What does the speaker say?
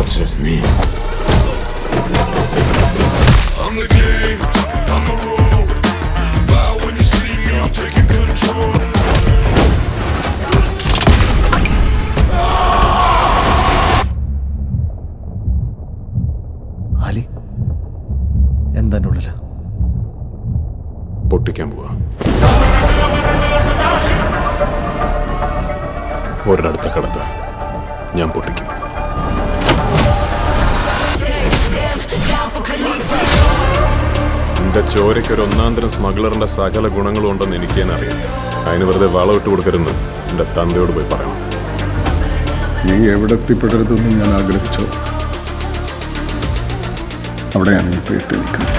What's his name? I'm the king, I'm the rule. Bow when you see me, I'm taking control. Ali എന്താണ് ഉള്ളില്? പൊട്ടിക്കാൻ പോവാ. ഒരിടത്ത കടത്ത ഞാൻ പൊട്ടിക്കും. എന്റെ ചോരയ്ക്ക് ഒരു ഒന്നാന്തരം സ്മഗ്ലറിന്റെ സകല ഗുണങ്ങളും ഉണ്ടെന്ന് എനിക്ക് തന്നെ അറിയാം. അതിന് വെറുതെ വളമിട്ട് കൊടുക്കരുതെന്ന് എന്റെ തന്തയോട് പോയി പറയണം. നീ എവിടെ എത്തിപ്പെടരുതെന്ന് ഞാൻ ആഗ്രഹിച്ചോ അവിടെയാണ് ഇപ്പോൾ എത്തി നിൽക്കുന്നത്.